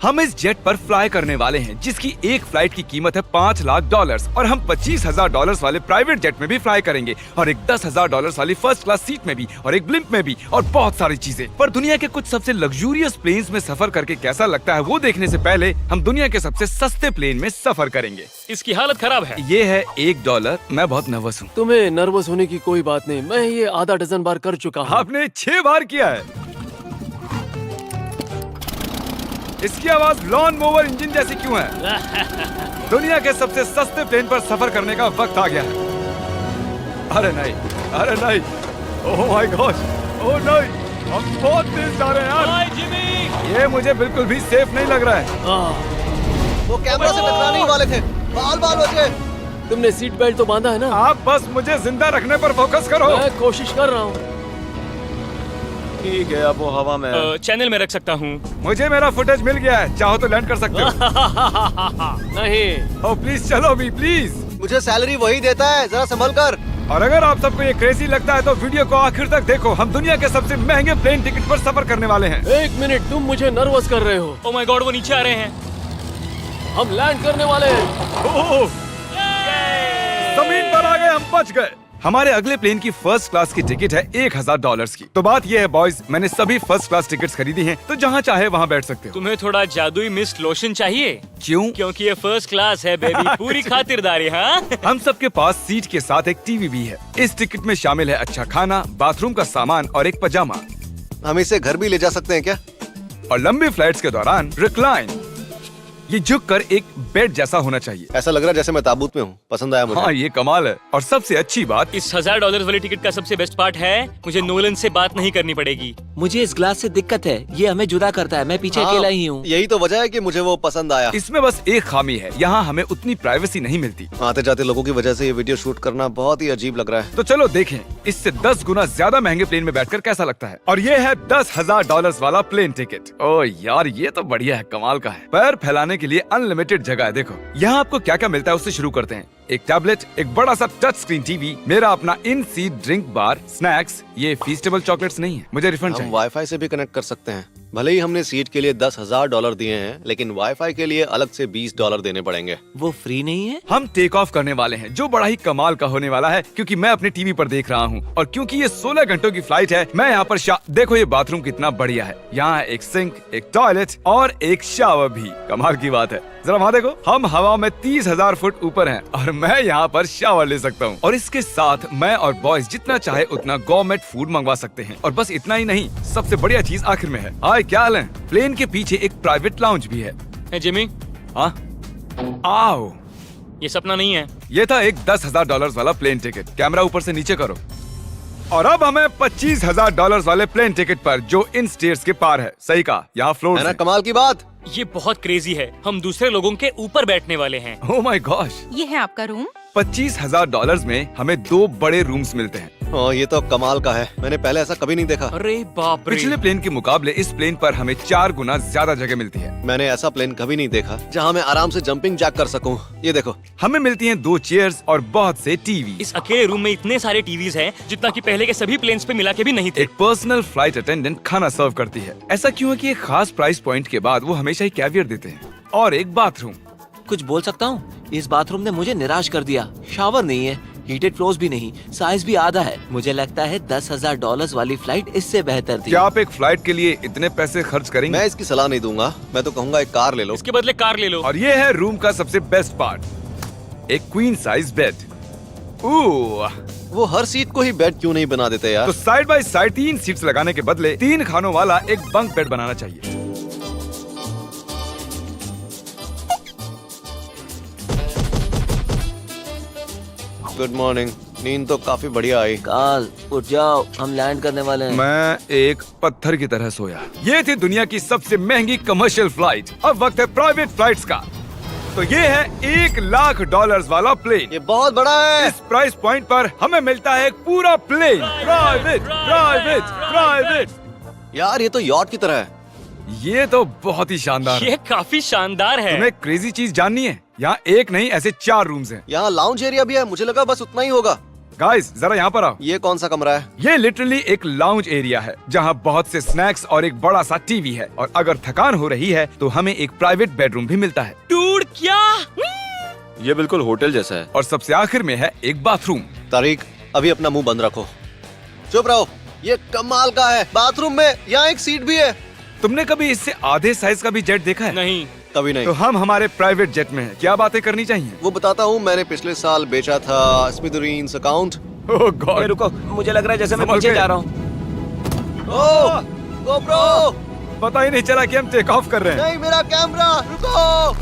हम इस जेट पर फ्लाई करने वाले हैं जिसकी एक फ्लाइट की कीमत है $5 लाख और हम $25,000 वाले प्राइवेट जेट में भी फ्लाई करेंगे और एक $10,000 वाली फर्स्ट क्लास सीट में भी और एक ब्लिम्प में भी और बहुत सारी चीजें। पर दुनिया के कुछ सबसे लग्जूरियस प्लेन्स में सफर करके कैसा लगता है वो देखने से पहले हम दुनिया के सबसे सस्ते प्लेन में सफर करेंगे। इसकी हालत खराब है। ये है $1। मैं बहुत नर्वस हूँ। तुम्हें नर्वस होने की कोई बात नहीं, मैं ये आधा डजन बार कर चुका हूँ। आपने 6 बार किया है। इसकी आवाज लॉन मोवर इंजन जैसी क्यों है? दुनिया के सबसे सस्ते प्लेन पर सफर करने का वक्त आ गया है। अरे नहीं, अरे नहीं, ओह माय गॉड, ओह नहीं, हम बहुत तेज जा रहे हैं यार। हाय जिमी, ये मुझे बिल्कुल भी सेफ नहीं लग रहा है। वो कैमरा से टकराने ही वाले थे। बाल बाल बचे। तुमने सीट बेल्ट तो बांधा है ना? आप बस मुझे जिंदा रखने पर फोकस करो। मैं कोशिश कर रहा हूँ। ठीक है, अब वो हवा में चैनल में रख सकता हूँ। मुझे मेरा फुटेज मिल गया है, चाहो तो लैंड कर सकते हो। नहीं, ओह प्लीज चलो भी प्लीज। मुझे सैलरी वही देता है, जरा संभल कर। और अगर आप सबको ये क्रेजी लगता है तो वीडियो को आखिर तक देखो। हम दुनिया के सबसे महंगे प्लेन टिकट पर सफर करने वाले हैं। 1 मिनट, तुम मुझे नर्वस कर रहे हो। ओह माय गॉड, वो नीचे आ रहे हैं। हम लैंड करने वाले हैं। ओह, जमीन पर आ गए, हम बच गए। हमारे अगले प्लेन की फर्स्ट क्लास की टिकट है $1,000 की। तो बात ये है बॉयज, मैंने सभी फर्स्ट क्लास टिकट्स खरीदी हैं, तो जहाँ चाहे वहाँ बैठ सकते हो। तुम्हें थोड़ा जादुई मिस्ट लोशन चाहिए? क्यों? क्योंकि ये फर्स्ट क्लास है बेबी, पूरी खातिरदारी। हाँ, हम सबके पास सीट के साथ एक टीवी भी है। इस टिकट में शामिल है अच्छा खाना, बाथरूम का सामान और एक पजामा। हम इसे घर भी ले जा सकते हैं क्या? और लंबी फ्लाइट्स के दौरान रिक्लाइन, ये झुक कर एक बेड जैसा होना चाहिए। ऐसा लग रहा है जैसे मैं ताबूत में हूँ। पसंद आया मुझे। हाँ ये कमाल है। और सबसे अच्छी बात, इस $1,000 वाली टिकट का सबसे बेस्ट पार्ट है मुझे नोलन से बात नहीं करनी पड़ेगी। मुझे इस ग्लास से दिक्कत है, ये हमें जुदा करता है। मैं पीछे हाँ, अकेला ही हूँ। यही तो वजह है कि मुझे वो पसंद आया। इसमें बस एक खामी है, यहाँ हमें उतनी प्राइवेसी नहीं मिलती। आते जाते लोगों की वजह से ये वीडियो शूट करना बहुत ही अजीब लग रहा है। तो चलो देखें इससे 10 गुना ज्यादा महंगे प्लेन में बैठकर कैसा लगता है। और ये है $10,000 वाला प्लेन टिकट। ओह यार, ये तो बढ़िया है, कमाल का है। पैर फैलाने के लिए अनलिमिटेड जगह है। देखो यहाँ आपको क्या क्या मिलता है, उससे शुरू करते हैं। एक टैबलेट, एक बड़ा सा टच स्क्रीन टीवी, मेरा अपना इन सीट ड्रिंक बार, स्नैक्स। ये फीस्टेबल चॉकलेट्स नहीं है, मुझे रिफंड हम चाहिए। वाईफाई से भी कनेक्ट कर सकते हैं। भले ही हमने सीट के लिए $10,000 दिए हैं, लेकिन वाईफाई के लिए अलग से $20 देने पड़ेंगे। वो फ्री नहीं है? हम टेक ऑफ करने वाले हैं, जो बड़ा ही कमाल का होने वाला है, क्योंकि मैं अपने टीवी पर देख रहा हूँ। और क्योंकि ये 16 घंटों की फ्लाइट है, मैं यहाँ पर देखो ये बाथरूम कितना बढ़िया है। यहाँ एक सिंक, एक टॉयलेट और एक शावर भी। कमाल की बात है, जरा वहाँ देखो। हम हवा में 30,000 फुट ऊपर हैं और मैं यहाँ पर शावर ले सकता हूँ। और इसके साथ मैं और बॉयज जितना चाहे उतना गवर्नमेंट फूड मंगवा सकते हैं। और बस इतना ही नहीं, सबसे बढ़िया चीज आखिर में है। हाय क्या हाल है? प्लेन के पीछे एक प्राइवेट लाउंज भी है। है जिमी, हाँ, आओ। ये सपना नहीं है। ये था एक $10,000 वाला प्लेन टिकट। कैमरा ऊपर से नीचे करो। और अब हमें $25,000 वाले प्लेन टिकट पर, जो इन स्टेयर्स के पार है। सही कहा, यहाँ फ्लोर है ना कमाल की बात? ये बहुत क्रेजी है, हम दूसरे लोगों के ऊपर बैठने वाले हैं। Oh my gosh. ये है आपका रूम। $25,000 में हमें 2 बड़े रूम्स मिलते हैं। हाँ, ये तो कमाल का है। मैंने पहले ऐसा कभी नहीं देखा। अरे बाप रे। पिछले प्लेन के मुकाबले इस प्लेन पर हमें 4 गुना ज्यादा जगह मिलती है। मैंने ऐसा प्लेन कभी नहीं देखा जहाँ मैं आराम से जंपिंग जैक कर सकूं। ये देखो, हमें मिलती हैं 2 चेयर्स और बहुत से टीवी। इस अकेले रूम में इतने सारे टीवीज हैं जितना कि पहले के सभी प्लेन्स पे मिला के भी नहीं थे। एक पर्सनल फ्लाइट अटेंडेंट खाना सर्व करती है। ऐसा क्यों है कि एक खास प्राइस पॉइंट के बाद वो हमेशा ही कैवियर देते हैं। और एक बाथरूम। कुछ बोल सकता हूँ? इस बाथरूम ने मुझे निराश कर दिया। शावर नहीं है, हीटेड फ्लोर्स भी नहीं, साइज भी आधा है। मुझे लगता है $10,000 वाली फ्लाइट इससे बेहतर थी। क्या आप एक फ्लाइट के लिए इतने पैसे खर्च करेंगे? मैं इसकी सलाह नहीं दूंगा। मैं तो कहूँगा एक कार ले लो। इसके बदले कार ले लो। और ये है रूम का सबसे बेस्ट पार्ट, एक क्वीन साइज बेड। वो हर सीट को ही बेड क्यों नहीं बना देते यार? तो साइड बाय साइड 3 सीट्स लगाने के बदले 3 खानों वाला एक बंक बेड बनाना चाहिए। Good morning. नींद तो काफी बढ़िया आई। काल उठ जाओ, हम लैंड करने वाले हैं। मैं एक पत्थर की तरह सोया। ये थी दुनिया की सबसे महंगी कमर्शियल फ्लाइट। अब वक्त है प्राइवेट फ्लाइट्स का। तो ये है $1,00,000 वाला प्लेन। ये बहुत बड़ा है। इस प्राइस पॉइंट पर हमें मिलता है एक पूरा प्लेन। Private, private, private. यार ये तो यॉट की तरह है। ये तो बहुत ही शानदार है। ये काफी शानदार है। तुम्हें क्रेजी चीज जाननी है? यहाँ एक नहीं, ऐसे 4 रूम्स हैं। यहाँ लाउंज एरिया भी है। मुझे लगा बस उतना ही होगा। गाइस जरा यहाँ पर आओ। ये कौन सा कमरा है? ये लिटरली एक लाउंज एरिया है जहाँ बहुत से स्नैक्स और एक बड़ा सा टीवी है, और अगर थकान हो रही है तो हमें एक प्राइवेट बेडरूम भी मिलता है, डूड क्या? ये बिल्कुल होटल जैसा है। और सबसे आखिर में है एक बाथरूम। तारिक, अभी अपना मुंह बंद रखो, चुप रहो। ये कमाल का है। बाथरूम में यहाँ एक सीट भी है। तुमने कभी इससे आधे साइज का भी जेट देखा है? नहीं। कभी नहीं। तो हम हमारे प्राइवेट जेट में हैं। क्या बातें करनी चाहिए? वो बताता हूँ, मैंने पिछले साल बेचा था स्मिथेरियंस अकाउंट। ओह गॉड, रुको, मुझे लग रहा है जैसे मैं संभल पीछे के। जा रहा हूँ। ओह गोप्रो, पता ही नहीं चला कि हम टेक ऑफ कर रहे नहीं मेरा कैमरा, रुको।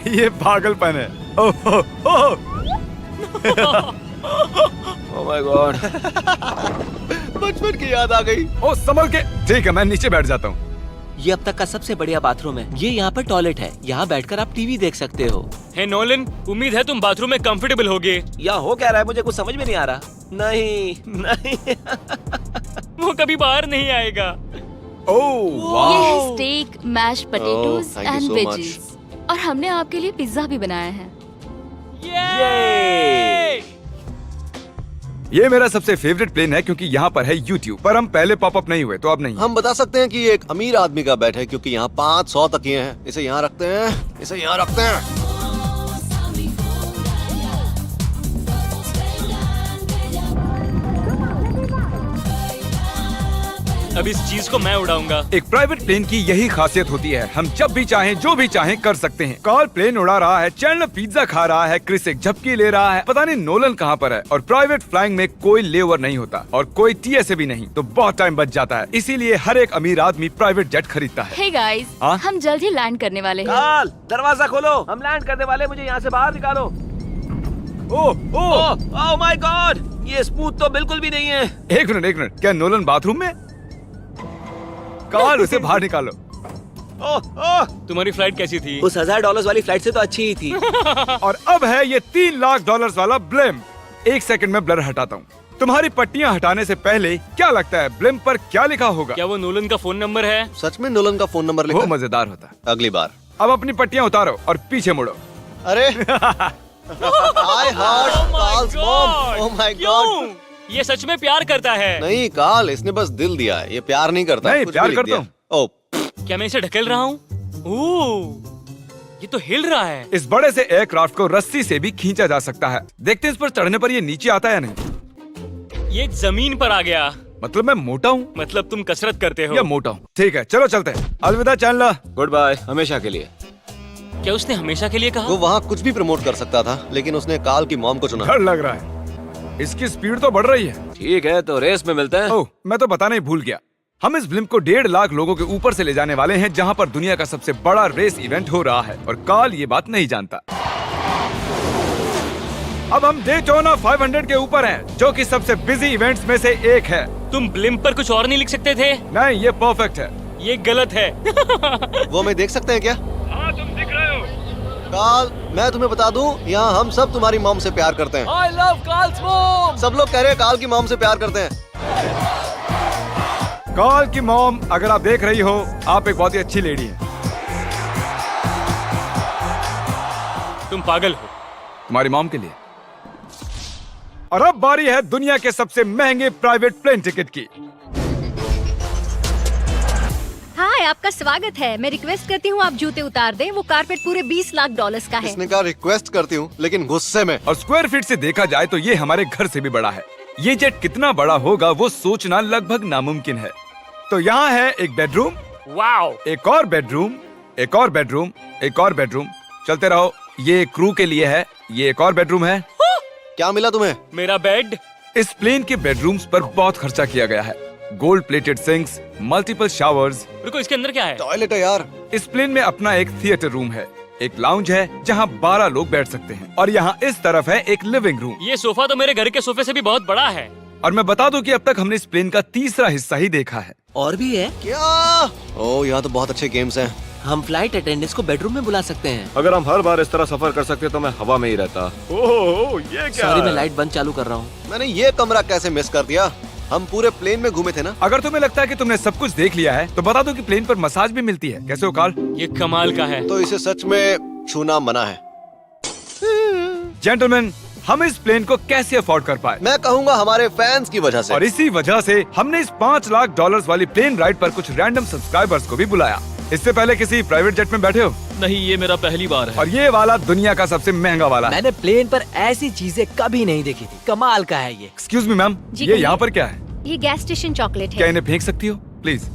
हैं। ये पागलपन है। Oh oh, oh. Oh my God. बचपन की याद आ गई। ओ संभल के। ठीक है, मैं नीचे बैठ जाता हूँ। ये अब तक का सबसे बढ़िया बाथरूम है। ये यहाँ पर टॉयलेट है, यहाँ बैठकर आप टीवी देख सकते हो। हे नोलन, उम्मीद है तुम बाथरूम में कंफर्टेबल होगे। या हो क्या रहा है, मुझे कुछ समझ में नहीं आ रहा। नहीं नहीं। वो कभी बाहर नहीं आएगा। ओह ये वाह, है steak, mashed potatoes thank you and so veggies, और हमने आपके लिए पिज्जा भी बनाया है। ये ये मेरा सबसे फेवरेट प्लेन है क्योंकि यहाँ पर है YouTube, पर हम पहले पॉपअप नहीं हुए तो अब नहीं। हम बता सकते हैं कि ये एक अमीर आदमी का बेड है क्योंकि यहाँ 500 तकिए हैं। इसे यहाँ रखते हैं, इसे यहाँ रखते हैं। अब इस चीज को मैं उड़ाऊंगा। एक प्राइवेट प्लेन की यही खासियत होती है, हम जब भी चाहें जो भी चाहें कर सकते हैं। कार्ल प्लेन उड़ा रहा है, चैंडलर पिज्जा खा रहा है, क्रिस एक झपकी ले रहा है, पता नहीं नोलन कहाँ पर है। और प्राइवेट फ्लाइंग में कोई लेओवर नहीं होता और कोई TSA भी नहीं, तो बहुत टाइम बच जाता है। इसीलिए हर एक अमीर आदमी प्राइवेट जेट खरीदता है। हे गाइस, हाँ? हम जल्द ही लैंड करने वाले हैं। काल, दरवाजा खोलो, हम लैंड करने वाले, मुझे यहाँ से बाहर निकालो। ओह ओह, ओह माय गॉड, ये स्मूथ तो बिल्कुल भी नहीं है। एक मिनट, क्या नोलन बाथरूम में? कार्ल, उसे बाहर निकालो। ओह ओह, तुम्हारी फ्लाइट कैसी थी? उस $1000 वाली फ्लाइट से तो अच्छी ही थी। और अब है ये $3 लाख वाला ब्लेम। एक सेकंड में ब्लर हटाता हूँ। तुम्हारी पट्टियाँ हटाने से पहले क्या लगता है ब्लेम पर क्या लिखा होगा? क्या वो नोलन का फोन नंबर है? सच में नोलन का फोन नंबर लिखा वो है? मजेदार होता। अगली बार। अब अपनी पट्टियाँ उतारो और पीछे मुड़ो। अरे I heard Carl's mom. Oh my God. क्यों? ये सच में प्यार करता है? नहीं कार्ल, इसने बस दिल दिया है, ये प्यार नहीं करता। नहीं, कुछ प्यार भी लिख करता दिया। हूँ। ओह, क्या मैं इसे ढकेल रहा हूँ? ओह, ये तो हिल रहा है। इस बड़े से एयरक्राफ्ट को रस्सी से भी खींचा जा सकता है। देखते हैं इस पर चढ़ने पर ये नीचे आता है या नहीं। ये जमीन पर आ गया। मतलब मैं मोटा हूँ मतलब तुम कसरत करते हो? या मोटा हूँ? ठीक है, चलो चलते हैं। अलविदा चैंडलर। गुड बाय, हमेशा के लिए। क्या उसने हमेशा के लिए कहा? वो वहाँ कुछ भी प्रमोट कर सकता था, लेकिन उसने कार्ल की मॉम को चुना। डर लग रहा है, इसकी स्पीड तो बढ़ रही है। ठीक है, तो रेस में मिलते हैं। ओह, मैं तो बताना ही भूल गया। हम इस ब्लिम्प को 1.5 लाख लोगों के ऊपर से ले जाने वाले हैं, जहां पर दुनिया का सबसे बड़ा रेस इवेंट हो रहा है, और कार्ल ये बात नहीं जानता। अब हम डेटोना 500 के ऊपर हैं, जो कि सबसे बिजी इवेंट्स में से एक है। तुम ब्लिम्प पर कुछ और नहीं लिख सकते थे? नहीं, ये परफेक्ट है। ये गलत है। वो हमें देख सकते हैं क्या? हाँ, तुम दिख रहे हो। कार्ल, मैं तुम्हें बता दूं, यहाँ हम सब तुम्हारी मॉम से प्यार करते हैं। I love Carl's mom. सब लोग कह रहे हैं कार्ल की मॉम से प्यार करते हैं। कार्ल की मॉम, अगर आप देख रही हो, आप एक बहुत ही अच्छी लेडी है। तुम पागल हो। तुम्हारी मॉम के लिए। और अब बारी है दुनिया के सबसे महंगे प्राइवेट प्लेन टिकट की। हाय, आपका स्वागत है। मैं रिक्वेस्ट करती हूँ आप जूते उतार दें। वो कारपेट पूरे $20 लाख का है। इसने कहा रिक्वेस्ट करती हूँ, लेकिन गुस्से में। और स्क्वायर फीट से देखा जाए तो ये हमारे घर से भी बड़ा है। ये जेट कितना बड़ा होगा वो सोचना लगभग नामुमकिन है। तो यहाँ है एक बेडरूम, वाओ, एक और बेडरूम, एक और बेडरूम, एक और बेडरूम। चलते रहो। ये क्रू के लिए है, ये एक और बेडरूम है। क्या मिला तुम्हें? मेरा बेड। इस प्लेन के बेडरूम्स पर बहुत खर्चा किया गया है। Gold plated sinks, multiple showers. रुको, इसके अंदर क्या है? टॉयलेट है यार। इस प्लेन में अपना एक थिएटर रूम है, एक लाउंज है जहाँ 12 लोग बैठ सकते हैं, और यहाँ इस तरफ है एक लिविंग रूम। ये सोफा तो मेरे घर के सोफे से भी बहुत बड़ा है। और मैं बता दूं कि अब तक हमने इस प्लेन का तीसरा हिस्सा ही देखा है। और भी है। क्या? ओह, यहाँ तो बहुत अच्छे गेम्स हैं। हम फ्लाइट अटेंडेंट्स को बेडरूम में बुला सकते हैं। अगर हम हर बार इस तरह सफर कर सकते तो मैं हवा में ही रहता। ओह, ये क्या सॉरी, है? मैं लाइट बंद चालू कर रहा हूँ। मैंने ये कमरा कैसे मिस कर दिया? हम पूरे प्लेन में घूमे थे ना। अगर तुम्हें लगता है कि तुमने सब कुछ देख लिया है तो बता दो कि प्लेन पर मसाज भी मिलती है। कैसे हो कार्ल? ये कमाल का है। तो इसे सच में छूना मना है। जेंटलमैन, हम इस प्लेन को कैसे अफोर्ड कर पाए। मैं कहूँगा हमारे फैंस की वजह से। और इसी वजह से हमने इस $5 लाख वाली प्लेन राइड पर कुछ रैंडम सब्सक्राइबर्स को भी बुलाया। इससे पहले किसी प्राइवेट जेट में बैठे हो? नहीं, ये मेरा पहली बार है। और ये वाला दुनिया का सबसे महंगा वाला है। मैंने प्लेन पर ऐसी चीजें कभी नहीं देखी थी। कमाल का है ये। एक्सक्यूज मी मैम, जी ये कहिए। यहाँ पर क्या है? ये गैस स्टेशन चॉकलेट क्या है। इन्हें फेंक सकती हो प्लीज?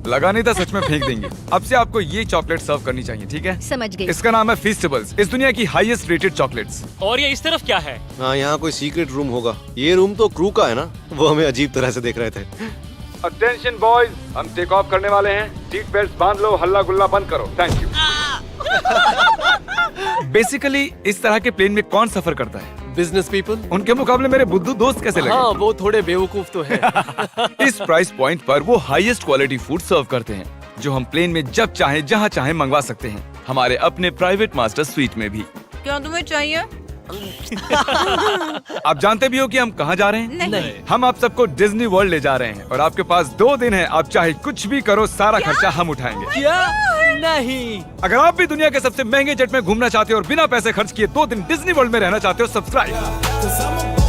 लगा नहीं था सच में फेंक देंगे। अब से आपको ये चॉकलेट सर्व करनी चाहिए, ठीक है? समझ गई। इसका नाम है फीस्टेबल्स, इस दुनिया की हाईएस्ट रेटेड चॉकलेट्स। और ये इस तरफ क्या है? हाँ, यहाँ कोई सीक्रेट रूम होगा। ये रूम तो क्रू का है ना, वो हमें अजीब तरह से देख रहे थे। अटेंशन बॉयज, हम टेक ऑफ करने वाले हैं। सीट बेल्ट बांध लो, हल्ला गुल्ला बंद करो। Thank you. बेसिकली इस तरह के प्लेन में कौन सफर करता है? Business people. उनके मुकाबले मेरे बुद्धू दोस्त कैसे लगे? हाँ, वो थोड़े बेवकूफ तो है। इस प्राइस पॉइंट पर वो हाईएस्ट क्वालिटी फूड सर्व करते हैं, जो हम प्लेन में जब चाहे जहाँ चाहे मंगवा सकते हैं, हमारे अपने प्राइवेट मास्टर स्वीट में भी। क्या तुम्हें चाहिए? आप जानते भी हो कि हम कहाँ जा रहे हैं? नहीं। हम आप सबको डिज्नी वर्ल्ड ले जा रहे हैं और आपके पास 2 दिन है। आप चाहे कुछ भी करो, सारा खर्चा हम उठाएंगे। क्या? नहीं। अगर आप भी दुनिया के सबसे महंगे जेट में घूमना चाहते हो और बिना पैसे खर्च किए 2 दिन डिज्नी वर्ल्ड में रहना चाहते हो, सब्सक्राइब।